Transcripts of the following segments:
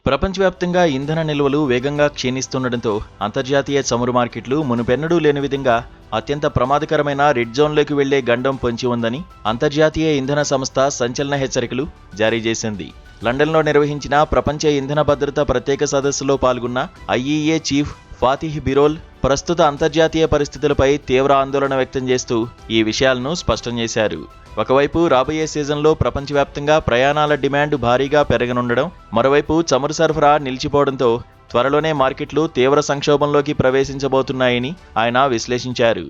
ప్రపంచవ్యాప్తంగా ఇంధన నిల్వలు వేగంగా క్షీణిస్తుండటంతో అంతర్జాతీయ చమురు మార్కెట్లు మునుపెన్నడూ లేని విధంగా అత్యంత ప్రమాదకరమైన రెడ్ జోన్లోకి వెళ్లే గండం పొంచి ఉందని అంతర్జాతీయ ఇంధన సంస్థ సంచలన హెచ్చరికలు జారీ చేసింది. లండన్లో నిర్వహించిన ప్రపంచ ఇంధన భద్రత ప్రత్యేక సదస్సులో పాల్గొన్న ఐఈఏ చీఫ్ ఫాతిహ్ బిరోల్ ప్రస్తుత అంతర్జాతీయ పరిస్థితులపై తీవ్ర ఆందోళన వ్యక్తం చేస్తూ ఈ విషయాలను స్పష్టం చేశారు. ఒకవైపు రాబోయే సీజన్లో ప్రపంచవ్యాప్తంగా ప్రయాణాల డిమాండ్ భారీగా పెరగనుండడం, మరోవైపు చమురు సరఫరా నిలిచిపోవడంతో త్వరలోనే మార్కెట్లు తీవ్ర సంక్షోభంలోకి ప్రవేశించబోతున్నాయని ఆయన విశ్లేషించారు.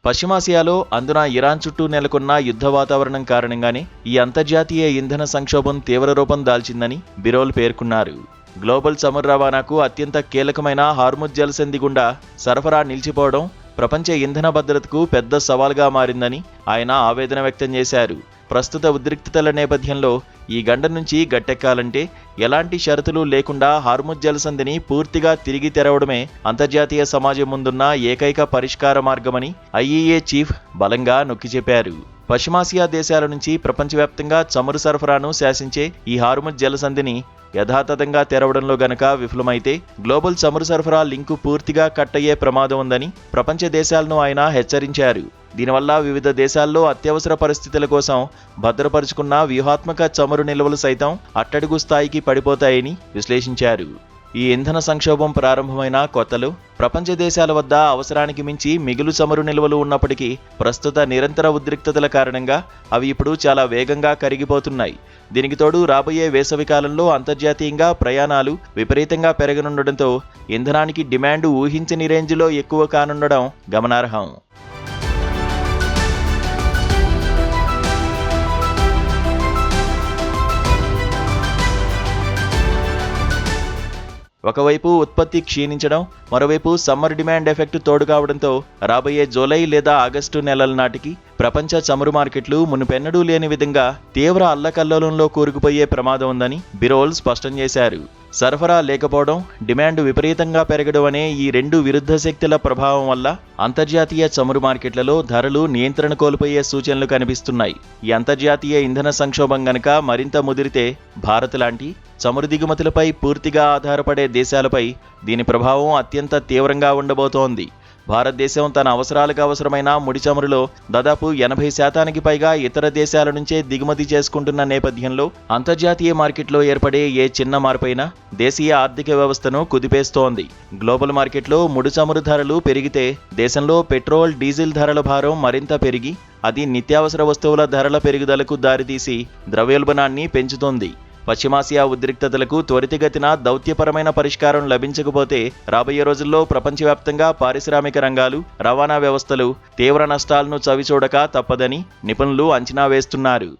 పశ్చిమాసియాలో అందున ఇరాన్ చుట్టూ నెలకొన్న యుద్ధ వాతావరణం కారణంగానే ఈ అంతర్జాతీయ ఇంధన సంక్షోభం తీవ్ర రూపం దాల్చిందని బిరోల్ పేర్కొన్నారు. గ్లోబల్ చమురు రవాణాకు అత్యంత కీలకమైన హార్ముజ్ జలసంధి గుండా సరఫరా నిలిచిపోవడం ప్రపంచ ఇంధన భద్రతకు పెద్ద సవాల్గా మారిందని ఆయన ఆవేదన వ్యక్తం చేశారు. ప్రస్తుత ఉద్రిక్తతల నేపథ్యంలో ఈ గండం నుంచి గట్టెక్కాలంటే ఎలాంటి షరతులు లేకుండా హార్ముజ్ జలసంధిని పూర్తిగా తిరిగి తెరవడమే అంతర్జాతీయ సమాజం ముందున్న ఏకైక పరిష్కార మార్గమని ఐఈఏ చీఫ్ బలంగా నొక్కి చెప్పారు. పశ్చిమాసియా దేశాల నుంచి ప్రపంచవ్యాప్తంగా చమురు సరఫరాను శాసించే ఈ హార్ముజ్ జలసంధిని యథాతథంగా తెరవడంలో గనక విఫలమైతే గ్లోబల్ చమురు సరఫరా లింకు పూర్తిగా కట్ అయ్యే ప్రమాదం ఉందని ప్రపంచ దేశాలను ఆయన హెచ్చరించారు. దీనివల్ల వివిధ దేశాల్లో అత్యవసర పరిస్థితుల కోసం భద్రపరుచుకున్న వ్యూహాత్మక చమురు నిల్వలు సైతం అట్టడుగు స్థాయికి పడిపోతాయని విశ్లేషించారు. ఈ ఇంధన సంక్షోభం ప్రారంభమైన కొత్తలో ప్రపంచ దేశాల వద్ద అవసరానికి మించి మిగులు చమురు నిల్వలు ఉన్నప్పటికీ ప్రస్తుత నిరంతర ఉద్రిక్తతల కారణంగా అవి ఇప్పుడు చాలా వేగంగా కరిగిపోతున్నాయి. దీనికి తోడు రాబోయే వేసవి కాలంలో అంతర్జాతీయంగా ప్రయాణాలు విపరీతంగా పెరగనుండడంతో ఇంధనానికి డిమాండ్ ఊహించని రేంజ్లో ఎక్కువ కానుండడం గమనార్హం. ఒకవైపు ఉత్పత్తి క్షీణించడం, మరోవైపు సమ్మర్ డిమాండ్ ఎఫెక్ట్ తోడు కావడంతో రాబోయే జూలై లేదా ఆగస్టు నెలల నాటికి ప్రపంచ చమురు మార్కెట్లు మునుపెన్నడూ లేని విధంగా తీవ్ర అల్లకల్లోలంలో కూరుకుపోయే ప్రమాదం ఉందని బిరోల్ స్పష్టం చేశారు. సరఫరా లేకపోవడం, డిమాండ్ విపరీతంగా పెరగడం అనే ఈ రెండు విరుద్ధ శక్తుల ప్రభావం వల్ల అంతర్జాతీయ చమురు మార్కెట్లలో ధరలు నియంత్రణ కోల్పోయే సూచనలు కనిపిస్తున్నాయి. ఈ అంతర్జాతీయ ఇంధన సంక్షోభం గనక మరింత ముదిరితే భారత్ లాంటి చమురు దిగుమతులపై పూర్తిగా ఆధారపడే దేశాలపై దీని ప్రభావం అత్యంత తీవ్రంగా ఉండబోతోంది. భారతదేశం తన అవసరాలకు అవసరమైన ముడి చమురులో దాదాపు 80% పైగా ఇతర దేశాల నుంచే దిగుమతి చేసుకుంటున్న నేపథ్యంలో అంతర్జాతీయ మార్కెట్లో ఏర్పడే ఏ చిన్న మార్పైనా దేశీయ ఆర్థిక వ్యవస్థను కుదిపేస్తోంది. గ్లోబల్ మార్కెట్లో ముడి చమురు ధరలు పెరిగితే దేశంలో పెట్రోల్, డీజిల్ ధరల భారం మరింత పెరిగి అది నిత్యావసర వస్తువుల ధరల పెరుగుదలకు దారితీసి ద్రవ్యోల్బణాన్ని పెంచుతోంది. పశ్చిమాసియా ఉద్రిక్తతలకు త్వరితగతిన దౌత్యపరమైన పరిష్కారం లభించకపోతే రాబోయే రోజుల్లో ప్రపంచవ్యాప్తంగా పారిశ్రామిక రంగాలు, రవాణా వ్యవస్థలు తీవ్ర నష్టాలను చవిచూడక తప్పదని నిపుణులు అంచనా వేస్తున్నారు.